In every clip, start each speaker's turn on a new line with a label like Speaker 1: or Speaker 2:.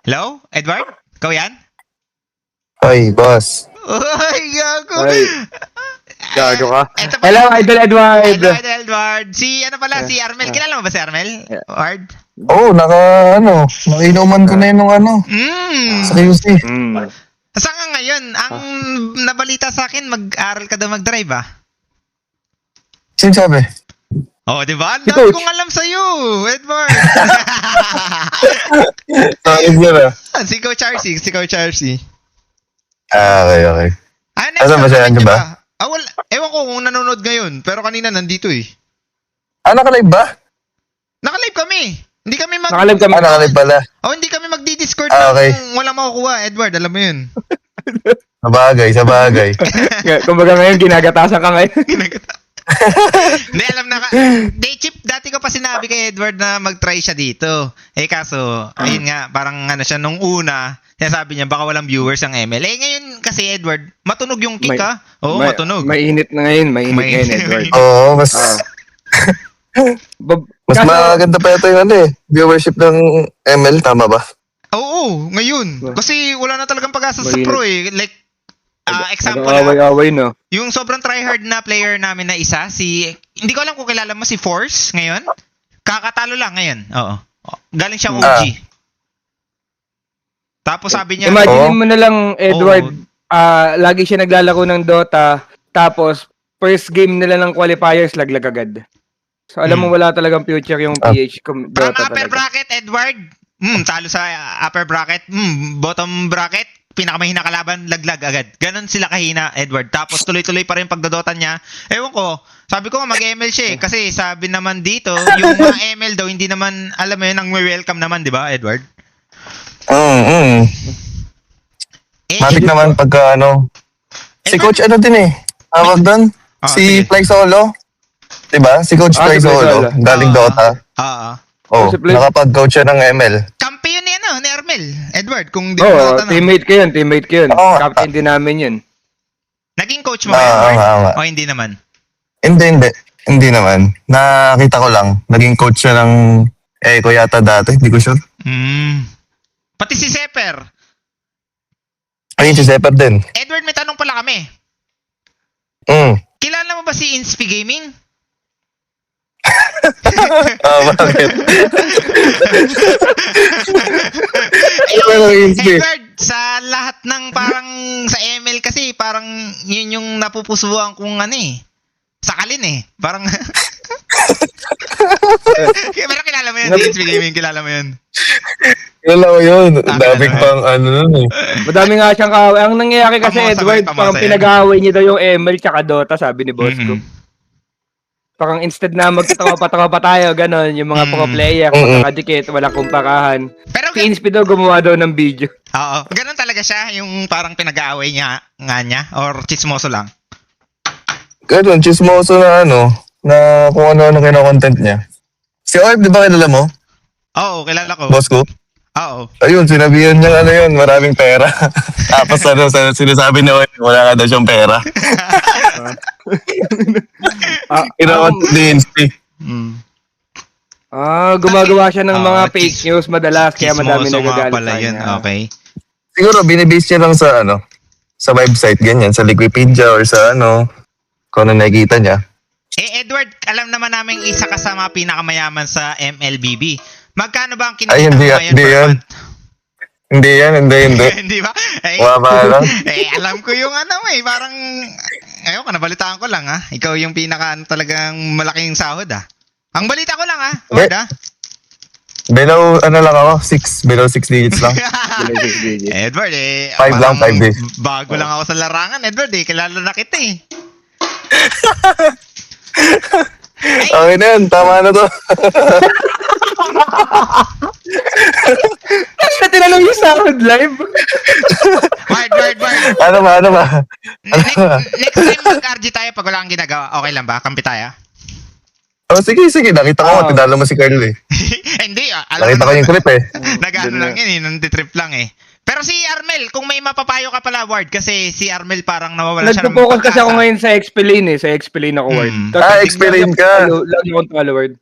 Speaker 1: Hello? Edward? Ikaw yan?
Speaker 2: Hoy, boss.
Speaker 1: Uy, gago.
Speaker 3: Ay. Gago ka.
Speaker 1: Eto pala.
Speaker 3: Hello, Idol Edward.
Speaker 1: Edward. Si si Armel. Kilala mo ba si Armel? Ward?
Speaker 2: Oo, nakainuman ko na yun nung sa QC.
Speaker 1: Saan ka ngayon? Ang nabalita sa akin, mag-aral ka daw mag-drive, ah?
Speaker 2: Sino sabi?
Speaker 1: Oh, di ba?
Speaker 3: Si
Speaker 1: Dami
Speaker 3: Coach.
Speaker 1: kong alam sa'yo, Edward.
Speaker 2: Sorry dyan
Speaker 1: Si Coach RC,
Speaker 2: Okay.
Speaker 1: Ano
Speaker 2: Asan ba siya? Nandiyan ba?
Speaker 1: Wala. Ewan ko kung nanonood ngayon, pero kanina nandito eh.
Speaker 2: Nakalive ba?
Speaker 1: Nakalive kami. Hindi kami
Speaker 3: Nakalive kami.
Speaker 2: Nakalive pala.
Speaker 1: hindi kami magdi-discord
Speaker 2: Okay.
Speaker 1: kung wala makukuha, Edward. Alam mo yun.
Speaker 2: Sa bagay.
Speaker 3: Kumbaga ngayon, ginagatasan ka ngayon.
Speaker 1: Hindi, alam na ka. Day Chip, dati ko pa sinabi kay Edward na mag-try siya dito. Kaso, ayun nga, parang siya nung una, sinasabi niya baka walang viewers ang ML. Ngayon kasi Edward, matunog yung kick ha. Oo, matunog.
Speaker 3: Mainit na ngayon, mainit ngayon, Edward.
Speaker 2: Oo, mas maganda pa ito yung viewership ng ML, tama ba?
Speaker 1: Oo, ngayon. Kasi wala na talagang pag-asa sa
Speaker 3: Mainit.
Speaker 1: pro eh. Like, example na,
Speaker 3: Away-away, no?
Speaker 1: yung sobrang tryhard na player namin na isa, hindi ko alam kung kilala mo si Force ngayon. Kakatalo lang ngayon. Oo. Galing siyang OG. Tapos sabi niya,
Speaker 3: Imagine mo na lang, Edward, lagi siya naglalaro ng Dota, tapos first game nila ng qualifiers, laglag agad. So alam mo wala talagang future yung PH
Speaker 1: from
Speaker 3: Dota
Speaker 1: upper
Speaker 3: talaga.
Speaker 1: bracket, Edward, talo sa upper bracket, bottom bracket, pinakamahina kalaban, laglag agad. Ganon sila kahina, Edward. Tapos tuloy-tuloy pa rin pagdodota niya. Ewan ko, sabi ko nga mag-ML siya eh. Kasi sabi naman dito, yung mga ML daw, hindi naman, alam mo yun, ang welcome naman, di ba, Edward?
Speaker 2: Matik naman pagka si Coach din tawag doon? Si
Speaker 1: sige.
Speaker 2: Fly Solo. Diba? Si Coach Fly
Speaker 3: Si Fly
Speaker 2: Solo.
Speaker 3: Solo.
Speaker 2: Galing Dota.
Speaker 3: Si Fly-
Speaker 2: Nakapag-coach siya ng ML.
Speaker 1: Kampi yun ni Armel, Edward, kung di
Speaker 3: Oo,
Speaker 1: mo natanong.
Speaker 3: teammate ko yun.
Speaker 2: Oo.
Speaker 3: Captain din namin yun.
Speaker 1: Naging coach mo ba, Edward? O hindi naman?
Speaker 2: Hindi naman. Nakita ko lang. Naging coach siya ng ko yata dati. Hindi ko sure.
Speaker 1: Pati si Seper.
Speaker 2: Ayun, si Zephyr din.
Speaker 1: Edward, may tanong pala kami. Kilala mo ba si Inspi Gaming?
Speaker 2: Bakit?
Speaker 1: Edward, sa lahat ng parang sa ML kasi, parang yun yung napupusuan kong sakalin eh. Parang pero kilala mo yun, si Inspi Gaming, kilala mo yun.
Speaker 2: Kilala mo yun. Daming
Speaker 1: kilala.
Speaker 2: pang nun eh.
Speaker 3: Madami nga siyang kaaway. Ang nangyayari kasi,
Speaker 1: Pamosa,
Speaker 3: Edward,
Speaker 1: pamosa
Speaker 3: parang
Speaker 1: yan.
Speaker 3: pinag-aaway niya daw yung ML tsaka Dota, sabi ni boss ko. Parang instead na magtatrawa-tawa tayo, gano'n, yung mga pro player, magkakadikit, walang kumparahan.
Speaker 1: Pero
Speaker 3: Si Inspi daw gumawa daw ng video.
Speaker 1: oo, ganun talaga siya, yung parang pinag-aaway niya, or chismoso lang.
Speaker 2: Ganun, chismoso na na kung ano kino-content niya. Si Orb, di ba kilala mo?
Speaker 1: Oo, kilala ko.
Speaker 2: Boss ko?
Speaker 1: Oo.
Speaker 2: Ayun, sinabihan niya yun, maraming pera. Tapos sinasabi na wala nga daw siyang pera. Kino-content ni Inspi.
Speaker 3: Gumagawa siya ng mga fake news madalas, kaya madami
Speaker 1: Chismoso nga
Speaker 3: nagagalit
Speaker 1: pala
Speaker 3: sa
Speaker 1: yun,
Speaker 3: kanya.
Speaker 1: okay.
Speaker 2: Siguro, binibase niya lang sa sa website, ganyan, sa Wikipedia or sa kung ano nakikita niya.
Speaker 1: Edward, alam naman namin isa ka sa mga pinakamayaman sa MLBB. Magkano ba ang kinita
Speaker 2: Ay,
Speaker 1: mo
Speaker 2: hindi
Speaker 1: ngayon
Speaker 2: hindi
Speaker 1: per
Speaker 2: yan.
Speaker 1: month?
Speaker 2: Hindi yan, hindi.
Speaker 1: Hindi ba?
Speaker 2: Wala lang.
Speaker 1: Alam ko yung parang, ayun ko, nabalitaan ko lang Ikaw yung pinaka talagang malaking sahod Ang balita ko lang Word
Speaker 2: Below, lang ako, below 6 digits lang.
Speaker 1: Edward
Speaker 2: 5 lang,
Speaker 1: parang
Speaker 2: 5 days.
Speaker 1: Bago lang ako sa larangan, Edward kilala na kita
Speaker 2: Okay na yan, tama na to.
Speaker 3: Kasi tinanong yung sound live.
Speaker 1: Word.
Speaker 2: Ano ba?
Speaker 1: Next time mag-RG tayo pag wala kang ginagawa. Okay lang ba? Kampi tayo?
Speaker 2: Sige, nakita ko, tinalo mo si Carl eh.
Speaker 1: Hindi
Speaker 2: Nakita ko yung clip eh.
Speaker 1: Nag-ano lang yun nantitrip lang Pero si Armel, kung may mapapayo ka pala, Ward, kasi si Armel parang nawawala siya ng
Speaker 3: Nagpo-focus kasi ako
Speaker 1: pag-asa.
Speaker 3: ngayon sa XP lane sa XP lane ako, Ward.
Speaker 1: Mm.
Speaker 2: XP lane ka.
Speaker 3: Lagi akong talo, Ward.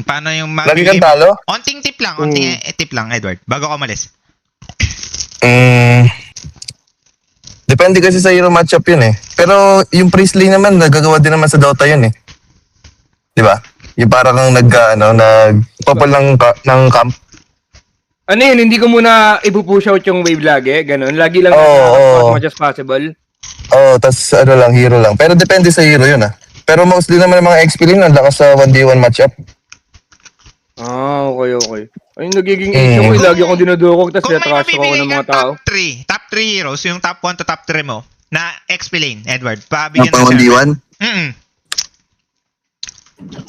Speaker 1: Paano yung
Speaker 2: Lagi kang talo?
Speaker 1: Onting tip lang, onting tip lang, Edward. Bago ka umalis.
Speaker 2: Depende kasi sa hero matchup yun eh. Pero yung Priestley naman, nagagawa din naman sa Dota yun eh. Di ba? Yung parang nagpapal ng camp.
Speaker 3: Ano yun, hindi ko muna ipupush out yung wave lagi, ganun. Lagi lang as much as possible.
Speaker 2: Tas lang, hero lang. Pero depende sa hero yun ah. Pero mostly naman ng mga XP lane, ang lakas sa 1v1 matchup.
Speaker 3: Okay. Ay, nagiging issue ko. Lagi akong dinudukog, tapos
Speaker 1: Kung may
Speaker 3: natrash ako
Speaker 1: mabibili
Speaker 3: ng mga
Speaker 1: kang
Speaker 3: tao.
Speaker 1: top 3 heroes, yung top 1 to top 3 mo, na XP lane, Edward, pabigyan
Speaker 2: Pang 1v1?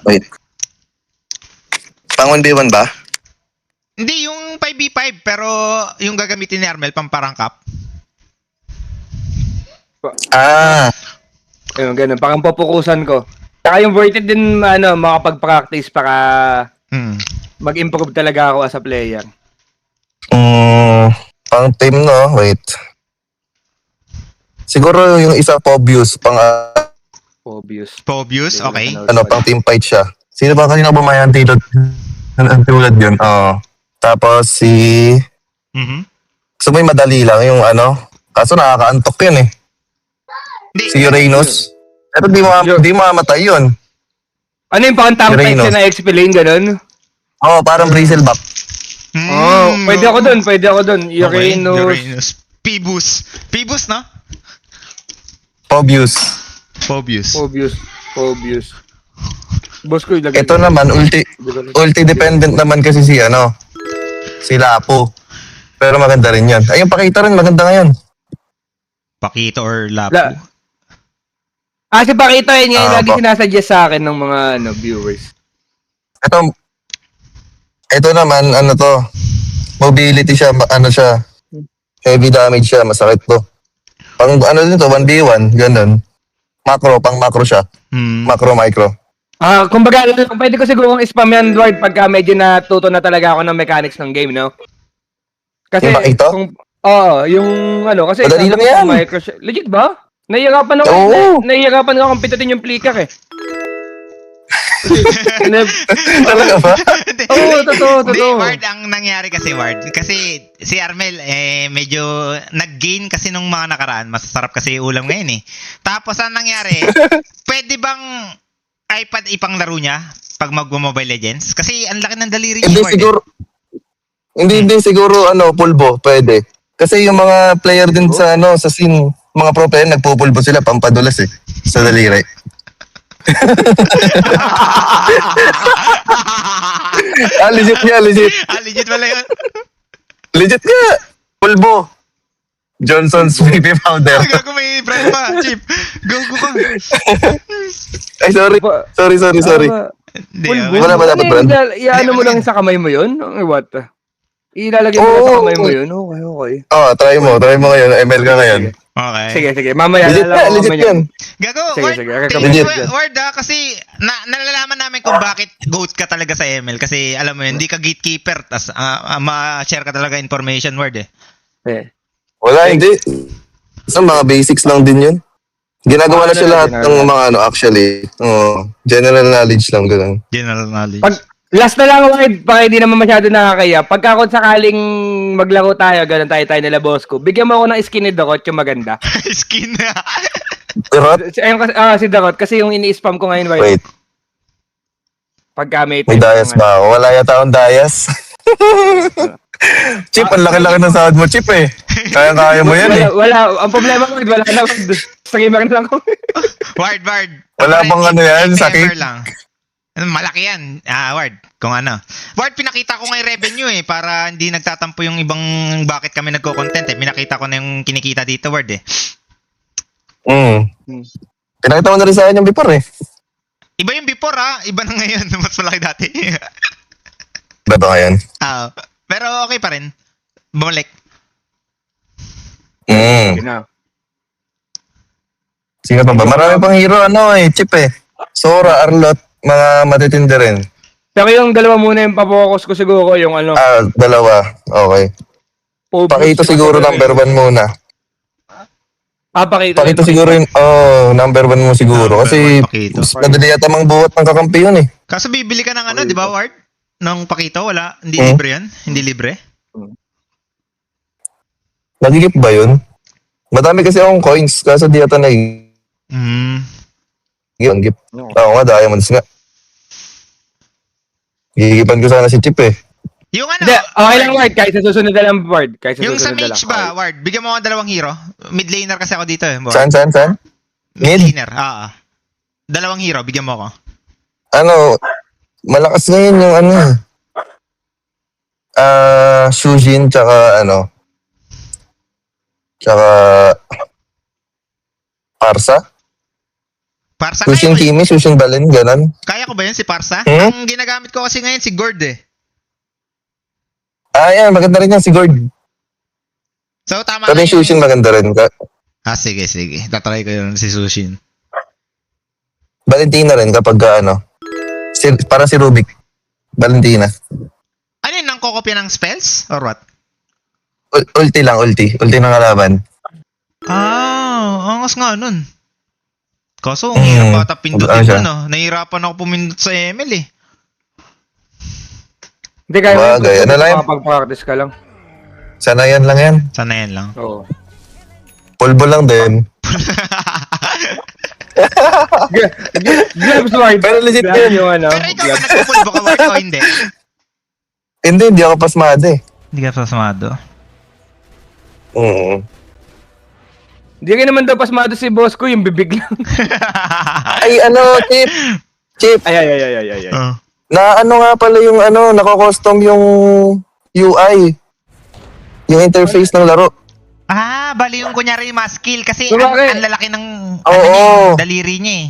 Speaker 2: Wait. Pang 1v1 ba?
Speaker 1: Hindi, yung 5v5, pero yung gagamitin ni Armel, pamparangkap.
Speaker 3: Ayun, ganun. Parang papukusan ko. Saka yung worth it din, makapag-practice para mag-improve talaga ako as a player.
Speaker 2: Pang team no? Wait. Siguro yung isa Pobius,
Speaker 3: Obvious.
Speaker 1: Pobius, okay.
Speaker 2: pang team fight siya. Sino ba kanina bumaya ang tulad yun? Tapos si... Gusto mo yung madali lang yung kaso nakakaantok yun eh. Si Uranus. Pero di mo mamatay yun.
Speaker 3: Ano yung parang tampay siya na XP lane, ganun?
Speaker 2: Parang Bristleback.
Speaker 3: Pwede ako dun.
Speaker 1: Uranus. Phoebus, no?
Speaker 2: Pobius.
Speaker 3: Obvious. Boss ko ilagay.
Speaker 2: Ito naman, ulti dependent naman kasi si Lapo. Pero maganda rin yan. Ay, yung Pakita rin, maganda ngayon.
Speaker 1: Pakito or Lapu.
Speaker 3: Si Pakito yun yung lagi sinasuggest sa akin ng mga viewers.
Speaker 2: Ito naman, mobility siya, siya, heavy damage siya, masakit to. Pang din to, 1v1, ganun. Pang macro siya. Macro, micro.
Speaker 3: Kumbaga, pwede ko siguro spam yan, Lord, pagka medyo natuto na talaga ako ng mechanics ng game, no? Kasi,
Speaker 2: yung Pakito?
Speaker 3: yung kasi...
Speaker 2: Madali lang yan.
Speaker 3: Legit ba? Nahihirapan ako kung pitutin yung flicker eh.
Speaker 2: Talaga ba?
Speaker 3: Totoo.
Speaker 1: Hindi, Ward, ang nangyari kasi, Ward, kasi si Armel, medyo nag-gain kasi nung mga nakaraan. Masasarap kasi ulam ngayon eh. Tapos, ang nangyari, pwede bang iPad ipanglaro niya pag mag-Mobile Legends? Kasi ang laki ng daliri niya, Ward.
Speaker 2: Hindi siguro, pulbo, pwede. Kasi yung mga player din sa scene, mga pro player, nagpupulbo sila, pampadulas eh, sa daliri. Legit nga, legit.
Speaker 1: Legit wala yun.
Speaker 2: Legit nga. Pulbo. Johnson's baby powder.
Speaker 1: Gago, may brand pa, Chip. Gago ka.
Speaker 2: Ay, sorry.
Speaker 1: Hindi,
Speaker 2: Wala ba dapat brand?
Speaker 3: Iano mo lang sa kamay mo yun? What? Ilalagay mo lang sa kamay mo yun? Okay.
Speaker 2: Try mo ngayon. ML ka ngayon.
Speaker 1: Okay.
Speaker 3: Sige. Mamaya
Speaker 2: Legit yan.
Speaker 1: Gago,
Speaker 3: Sige.
Speaker 1: Ward kasi nalalaman namin kung bakit GOAT ka talaga sa ML. Kasi alam mo yun, hindi ka gatekeeper. Tas ma-share ka talaga information, Ward eh.
Speaker 2: Wala, hindi. So, mga basics lang din yun. Ginagawa na siya lahat ng mga actually. General knowledge lang, gano'n.
Speaker 1: General knowledge.
Speaker 3: Last na lang, Ward, baka hindi naman masyado nakakaya. Pagka kung sakaling maglaro tayo, ganun tayo nila boss ko, bigyan mo ako ng skin ni Dakot, yung maganda.
Speaker 1: Skin na.
Speaker 2: Dirot?
Speaker 3: Si Dakot, kasi yung ini-spam ko ngayon, Ward.
Speaker 2: Wait,
Speaker 3: Pagka may
Speaker 2: Dias ba ako? Wala yata akong Dias. Chip, ang laki-laki ng sahod mo, Chip eh. Kaya-kaya mo yan eh.
Speaker 3: Wala. Ang problema, Ward, wala na. Streamer na lang ako.
Speaker 1: Ward.
Speaker 2: Wala bang yan, sakit?
Speaker 1: lang. Malaki yan, Ward. Kung ano. Ward, pinakita ko nga yung revenue eh, para hindi nagtatampo yung ibang bakit kami nagko-content eh. Pinakita ko na yung kinikita dito, Ward eh.
Speaker 2: Pinakita mo na rin sa akin yung before eh.
Speaker 1: Iba yung before iba na ngayon. Mas malaki dati.
Speaker 2: Iba ba ngayon?
Speaker 1: Pero okay pa rin. Bumalik.
Speaker 2: Sino pa ba? Marami pang hero, Chip eh. Sora, Arlot, mga matitindi rin.
Speaker 3: Pero yung dalawa muna yung papokus ko siguro, yung
Speaker 2: Dalawa. Okay. Pakito siguro number 1 muna.
Speaker 3: Pakito
Speaker 2: siguro yung, number 1 mo siguro. Kasi,
Speaker 1: Pakito.
Speaker 2: madali yata mang buhat ng kakampi yun eh.
Speaker 1: Kaso bibili ka ng ano,
Speaker 3: Okay,
Speaker 1: di ba,
Speaker 3: ito.
Speaker 1: Ward? Ng pakito, wala. Hindi
Speaker 2: Hmm?
Speaker 1: libre yan? Hindi libre?
Speaker 2: Nagigip ba yun? Madami kasi akong coins, kaso di ata nagigip.
Speaker 1: Hmm.
Speaker 2: Gip.
Speaker 3: No.
Speaker 2: Oo nga, diamonds nga. Gigipan ko sana si Chip eh.
Speaker 1: Yung ano,
Speaker 3: Hindi, okay lang, Ward. Kahit sa susunod na lang, Ward. Kahit sa
Speaker 1: yung sa
Speaker 3: susunod na lang.
Speaker 1: mage ba, Ward? Bigyan mo ako ng 2 hero. Mid laner kasi ako dito eh. Ward.
Speaker 2: Saan?
Speaker 1: Mid
Speaker 2: Mid?
Speaker 1: laner, 2 hero, bigyan mo ako.
Speaker 2: Ano, malakas ngayon yung ano. Shujin tsaka ano. Tsaka Parsa.
Speaker 1: Parsa
Speaker 2: Shujin
Speaker 1: kaya,
Speaker 2: Kimi, Shujin Balen, ganon.
Speaker 1: kaya ko ba yun si Parsa?
Speaker 2: Hmm?
Speaker 1: Ang ginagamit ko kasi ngayon si Gord eh.
Speaker 2: Yan, maganda rin yan si Gord.
Speaker 1: So tama
Speaker 2: Pero
Speaker 1: na
Speaker 2: yung Shujin maganda rin.
Speaker 1: Sige. Tatry ko yun si Sushin.
Speaker 2: Valentina rin kapag ano. Para si Rubik. Valentina.
Speaker 1: Ano yun, nang kokopya ng spells? Or what?
Speaker 2: Ulti lang, ulti. Ulti ng kalaban.
Speaker 1: Angas nga nun. Kaso, ang
Speaker 2: Hmm,
Speaker 1: hirap bata pindutin
Speaker 2: ano siya?
Speaker 1: ko, no? Nahihirapan ako pumindot sa ML eh.
Speaker 3: Hindi, kaya mo
Speaker 2: Bagay, ano lang yun?
Speaker 3: makapag-practice ka lang.
Speaker 2: Sanayan lang yan.
Speaker 1: Sana yan lang.
Speaker 3: Oo.
Speaker 2: Pulbo lang din.
Speaker 3: Gloves, Ward.
Speaker 2: Pero legit
Speaker 3: Gloves
Speaker 2: yun.
Speaker 3: yung ano.
Speaker 1: Pero ikaw ba
Speaker 3: gloves.
Speaker 1: nagpupulbo ka, Ward, o hindi?
Speaker 2: Hindi ako pasmado eh.
Speaker 1: Hindi ka pasamado.
Speaker 3: Hindi ka naman daw pasmado si boss ko, yung bibig lang.
Speaker 2: Ay, ano, Chip.
Speaker 3: Ay.
Speaker 2: Na ano nga pala yung ano, nako-custom yung UI. Yung interface ng laro.
Speaker 1: Bali yung kunyari yung mas skill kasi
Speaker 3: So, bakit?
Speaker 1: ang lalaki ng
Speaker 2: Oo.
Speaker 1: niya, yung daliri niya eh.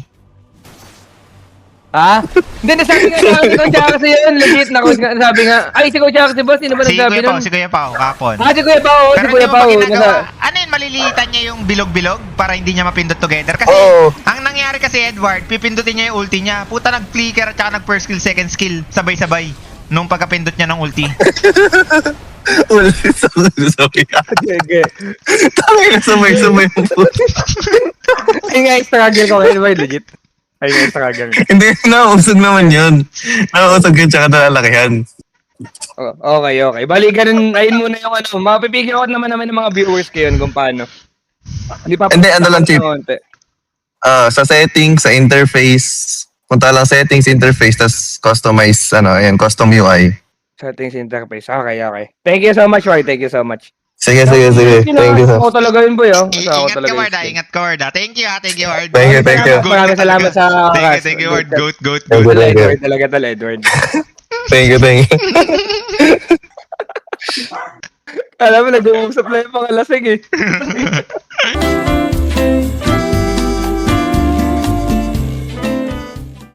Speaker 3: Hindi, nasabi nga si Coach Aka kasi yun, legit na Coach nga, sabi nga, ay si Coach Aka si boss, sino ba
Speaker 1: Si
Speaker 3: nagsabi
Speaker 1: Kuya Pao,
Speaker 3: nun?
Speaker 1: si Kuya Pao, kapon.
Speaker 3: Si Kuya Pao, si
Speaker 1: Pero
Speaker 3: Kuya
Speaker 1: di mo ba
Speaker 3: Pao.
Speaker 1: ginagawa, ano yun, malilitan niya yung bilog-bilog para hindi niya mapindot together? Kasi,
Speaker 2: Oo.
Speaker 1: ang nangyari kasi, Edward, pipindutin niya yung ulti niya. Puta, nag-flicker at saka nag-first skill, second skill, sabay-sabay, nung pagkapindot niya ng ulti.
Speaker 2: Wala sabi.
Speaker 3: Sige.
Speaker 2: Tangay na sabay-sabay mo po.
Speaker 3: Ay nga, struggle ko kayo, ba legit? Ay nga, struggle.
Speaker 2: Hindi, nauusog naman yun. Nauusog yun tsaka nalalakihan.
Speaker 3: Okay. Bali, ganun, ayun muna yung ano, mapipigil ko naman ng mga viewers kayo kung paano.
Speaker 2: Hindi, ano lang, Chip. Sa settings, sa interface, punta lang settings, interface, tas customize, custom UI.
Speaker 3: Settings interface. Okay. Thank you so much, Roy. Thank you so much.
Speaker 2: Sige. Thank you, sir.
Speaker 3: Ako talaga yun, boy. Ako
Speaker 1: Ingat
Speaker 3: talaga
Speaker 1: ka, Ward,
Speaker 3: yun.
Speaker 1: ingat ka, Ward. Thank you, Ward.
Speaker 2: Thank you.
Speaker 3: Maraming salamat sa...
Speaker 1: Thank you, Ward. Goat.
Speaker 2: Thank you.
Speaker 3: Edward talaga Edward.
Speaker 2: Thank you.
Speaker 3: Alam mo, nag-uusap lang yung pangalasing eh.